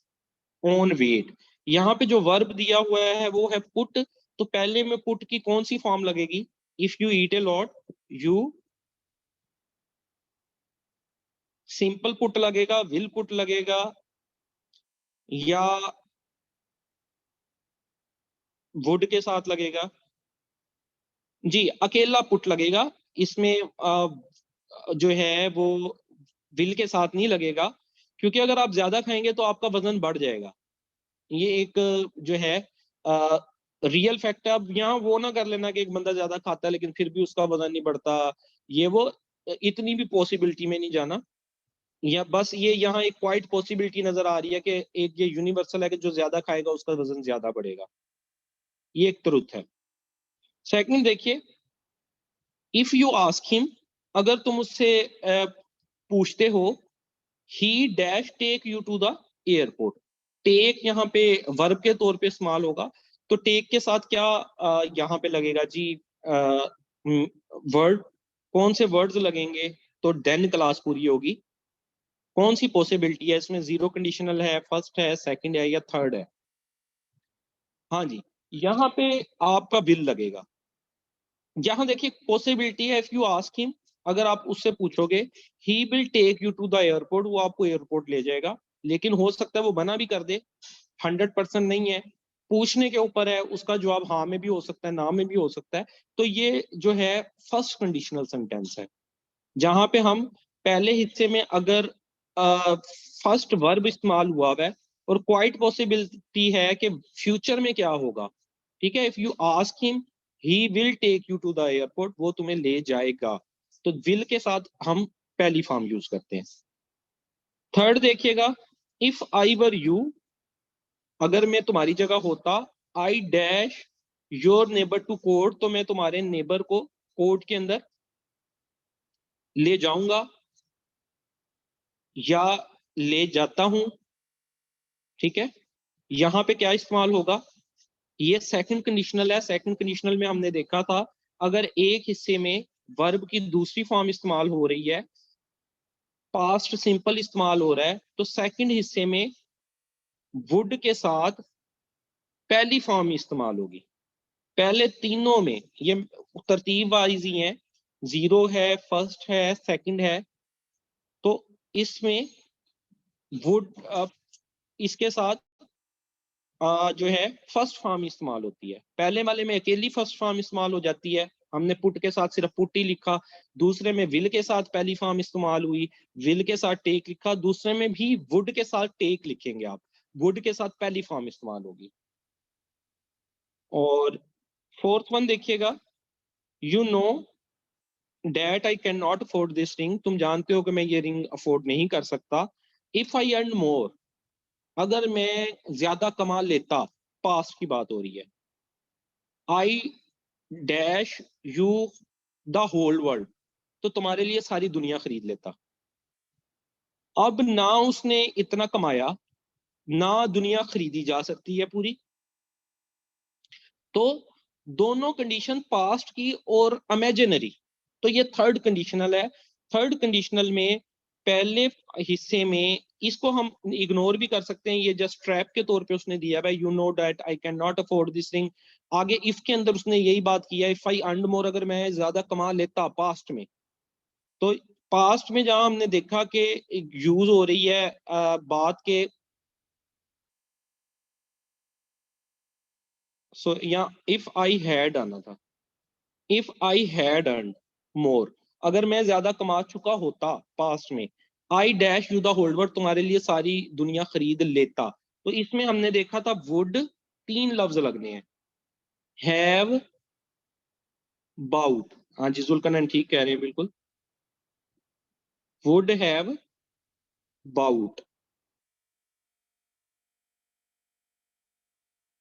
on weight. यहाँ पे जो वर्ब दिया हुआ है वो है पुट, तो पहले में पुट की कौन सी फॉर्म लगेगी? If you eat a lot you simple put लगेगा, विल पुट लगेगा, या वुड के साथ लगेगा? जी, अकेला पुट लगेगा। इसमें जो है वो विल के साथ नहीं लगेगा, क्योंकि अगर आप ज्यादा खाएंगे तो आपका वजन बढ़ जाएगा। ये एक जो है रियल फैक्ट है। अब यहाँ वो ना कर लेना कि एक बंदा ज्यादा खाता है लेकिन फिर भी उसका वजन नहीं बढ़ता, ये वो इतनी भी पॉसिबिलिटी में नहीं जाना। या बस ये यहाँ एक क्वाइट पॉसिबिलिटी नजर आ रही है कि एक ये यूनिवर्सल है कि जो ज्यादा खाएगा उसका वजन ज्यादा बढ़ेगा। ये एक ट्रुथ है। सेकंड देखिए, इफ यू आस्क हिम, अगर तुम उससे पूछते हो, he dash take you to the airport. Take यहाँ पे वर्ब के तौर पे इस्तेमाल होगा, तो टेक के साथ क्या यहाँ पे लगेगा जी? वर्ड, कौन से वर्ड्स लगेंगे? तो देन क्लास पूरी होगी। कौन सी पॉसिबिलिटी है इसमें? जीरो कंडीशनल है, फर्स्ट है, सेकंड है, या थर्ड है? हाँ जी, यहाँ पे आपका बिल लगेगा। यहाँ देखिए पॉसिबिलिटी है, इफ यू आस्क हिम, अगर आप उससे पूछोगे he will take you to the airport, वो आपको एयरपोर्ट ले जाएगा, लेकिन हो सकता है वो मना भी कर दे, 100% नहीं है। पूछने के ऊपर है, उसका जवाब हाँ में भी हो सकता है, ना में भी हो सकता है। तो ये जो है फर्स्ट कंडीशनल सेंटेंस है, जहां पे हम पहले हिस्से में अगर फर्स्ट वर्ब इस्तेमाल हुआ है और क्वाइट पॉसिबिलिटी है कि फ्यूचर में क्या होगा। ठीक है, if you ask him he will take you to the airport, वो तुम्हें ले जाएगा, तो विल के साथ हम पहली फॉर्म यूज करते हैं। थर्ड देखिएगा, इफ आई वर यू, अगर मैं तुम्हारी जगह होता, I dash your neighbour to court, तो मैं तुम्हारे नेबर को कोर्ट के अंदर ले जाऊंगा या ले जाता हूं। ठीक है, यहां पे क्या इस्तेमाल होगा? ये सेकंड कंडीशनल है। सेकंड कंडीशनल में हमने देखा था, अगर एक हिस्से में वर्ब की दूसरी फॉर्म इस्तेमाल हो रही है, पास्ट सिंपल इस्तेमाल हो रहा है, तो सेकंड हिस्से में वुड के साथ पहली फॉर्म इस्तेमाल होगी। पहले तीनों में ये तरतीब वाइज ही है, जीरो है, फर्स्ट है, सेकंड है, तो इसमें वुड इसके साथ जो है फर्स्ट फॉर्म इस्तेमाल होती है। पहले वाले में अकेली फर्स्ट फॉर्म इस्तेमाल हो जाती है, हमने पुट के साथ सिर्फ पुट ही लिखा। दूसरे में विल के साथ पहली फॉर्म इस्तेमाल हुई, विल के साथ टेक लिखा। दूसरे में भी वुड के साथ टेक लिखेंगे आप, वुड के साथ पहली फॉर्म इस्तेमाल होगी। और फोर्थ वन देखिएगा, you know that I can not afford this ring, तुम जानते हो कि मैं ये रिंग अफोर्ड नहीं कर सकता। इफ आई अर्न मोर, अगर मैं ज्यादा कमा लेता, पास्ट की बात हो रही है। I dash you the whole world, तो तुम्हारे लिए सारी दुनिया खरीद लेता। अब ना उसने इतना कमाया, ना दुनिया खरीदी जा सकती है पूरी, तो दोनों कंडीशन पास्ट की और इमेजिनरी, तो ये थर्ड कंडीशनल है। थर्ड कंडीशनल में पहले हिस्से में इसको हम इग्नोर भी कर सकते हैं, ये जस्ट ट्रैप के तौर पे उसने दिया है, you know that I can not afford this thing. आगे इफ के अंदर उसने यही बात किया, इफ आई अर्न मोर, अगर मैं ज्यादा कमा लेता पास्ट में, तो पास्ट में जहां हमने देखा कि यूज हो रही है बात के सो या इफ आई हैड आना था, if I had earn more, अगर मैं ज्यादा कमा चुका होता पास्ट में, आई dash you the hold word, तुम्हारे लिए सारी दुनिया खरीद लेता। तो इसमें हमने देखा था वुड, तीन लफ्ज लगने हैं, हैव, बाउट। हाँ जी जुल्कनन ठीक कह रहे हैं बिल्कुल, would have bought.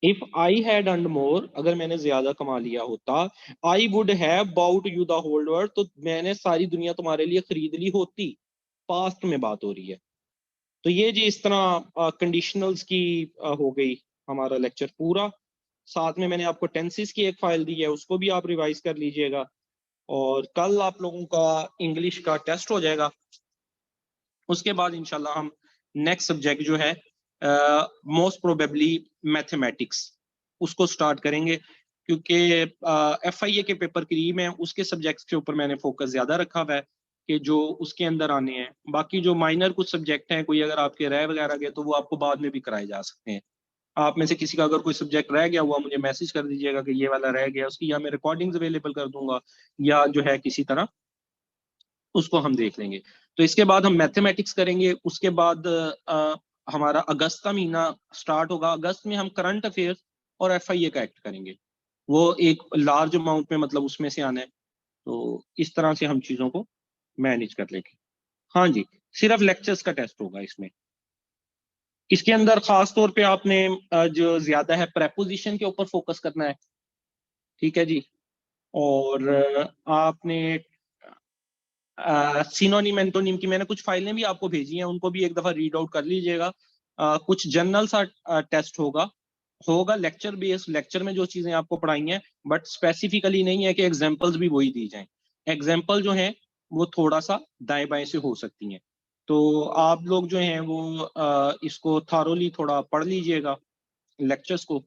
If I had earn more, अगर मैंने ज्यादा कमा लिया होता, I would have bought you the hold world, तो मैंने सारी दुनिया तुम्हारे लिए खरीद ली होती। पास्ट में बात हो रही है। तो ये जी इस तरह कंडीशनल्स की हो गई हमारा लेक्चर पूरा। साथ में मैंने आपको टेंसेस की एक फाइल दी है, उसको भी आप रिवाइज कर लीजिएगा। और कल आप लोगों का इंग्लिश का टेस्ट हो जाएगा। उसके बाद इंशाल्लाह हम नेक्स्ट सब्जेक्ट जो है मोस्ट प्रोबेबली मैथमेटिक्स, उसको स्टार्ट करेंगे, क्योंकि FIA के पेपर करीब हैं, उसके सब्जेक्ट्स के ऊपर मैंने फोकस ज्यादा रखा हुआ है कि जो उसके अंदर आने हैं। बाकी जो माइनर कुछ सब्जेक्ट हैं, कोई अगर आपके रह वगैरह गए तो वो आपको बाद में भी कराए जा सकते हैं। आप में से किसी का अगर कोई सब्जेक्ट रह गया हुआ, मुझे मैसेज कर दीजिएगा कि ये वाला रह गया, उसकी या मैं रिकॉर्डिंग्स अवेलेबल कर दूंगा, या जो है किसी तरह उसको हम देख लेंगे। तो इसके बाद हम मैथमेटिक्स करेंगे। उसके बाद हमारा अगस्त का महीना स्टार्ट होगा। अगस्त में हम करंट अफेयर्स और FIA का एक्ट करेंगे। वो एक लार्ज अमाउंट में मतलब उसमें से आना है। तो इस तरह से हम चीजों को मैनेज कर लेंगे। हाँ जी, सिर्फ लेक्चर्स का टेस्ट होगा इसमें। इसके अंदर खास तौर पे आपने जो ज्यादा है प्रेपोजिशन के ऊपर फोकस करना है, ठीक है जी। और आपने सिनोनिम एंटोनिम की मैंने कुछ फाइलें भी आपको भेजी हैं, उनको भी एक दफा रीड आउट कर लीजिएगा। कुछ जनरल सा टेस्ट होगा, होगा लेक्चर बेस्ड, लेक्चर में जो चीजें आपको पढ़ाई हैं, बट स्पेसिफिकली नहीं है कि एग्जांपल्स भी वही दी जाएं। एग्जांपल जो है वो थोड़ा सा दाएं बाएं से हो सकती हैं। तो आप लोग जो हैं वो इसको थारोली थोड़ा पढ़ लीजिएगा लेक्चर्स को।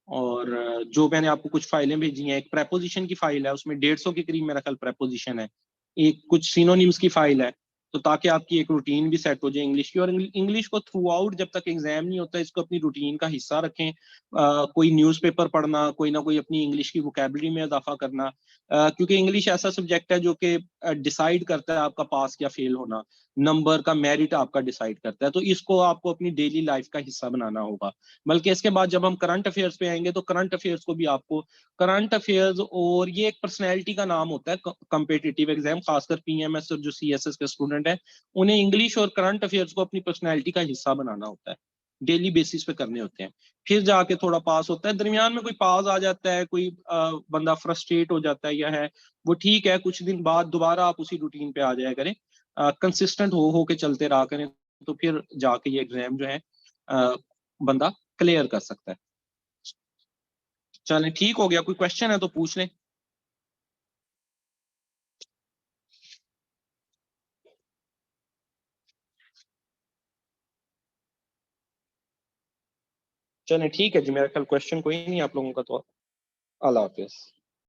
और जो मैंने आपको कुछ फाइलें भेजी हैं, एक प्रेपोजिशन की फाइल है, उसमें 150 के करीब मेरा ख्याल प्रेपोजिशन है। एक कुछ सिनोनिम्स की फाइल है। तो ताकि आपकी एक रूटीन भी सेट हो जाए इंग्लिश की। और इंग्लिश को थ्रू आउट जब तक एग्जाम नहीं होता, इसको अपनी रूटीन का हिस्सा रखें। कोई न्यूज़पेपर पढ़ना, कोई ना कोई अपनी इंग्लिश की वोकेबलरी में इजाफा करना। क्योंकि इंग्लिश ऐसा सब्जेक्ट है जो कि डिसाइड करता है आपका पास या फेल होना, नंबर का मेरिट आपका डिसाइड करता है। तो इसको आपको अपनी डेली लाइफ का हिस्सा बनाना होगा। बल्कि इसके बाद जब हम करंट अफेयर्स पे आएंगे तो करंट अफेयर्स को भी आपको, करंट अफेयर्स और ये एक पर्सनैलिटी का नाम होता है कम्पिटिटिव एग्जाम, खासकर PMS और जो CSS के स्टूडेंट हैं, उन्हें इंग्लिश और करंट अफेयर्स को अपनी पर्सनैलिटी का हिस्सा बनाना होता है। डेली बेसिस पे करने होते हैं, फिर जाके थोड़ा पास होता है। दरमियान में कोई पास आ जाता है, कोई बंदा फ्रस्ट्रेट हो जाता है या है, वो ठीक है, कुछ दिन बाद दोबारा आप उसी रूटीन पे आ जाया करें, कंसिस्टेंट हो के चलते रहा करें, तो फिर जाके ये एग्जाम जो है बंदा क्लियर कर सकता है। चलें ठीक हो गया, कोई क्वेश्चन है तो पूछ लें। चलें ठीक है जी, मेरा कल क्वेश्चन कोई नहीं आप लोगों का, तो अल्लाह हाफिज।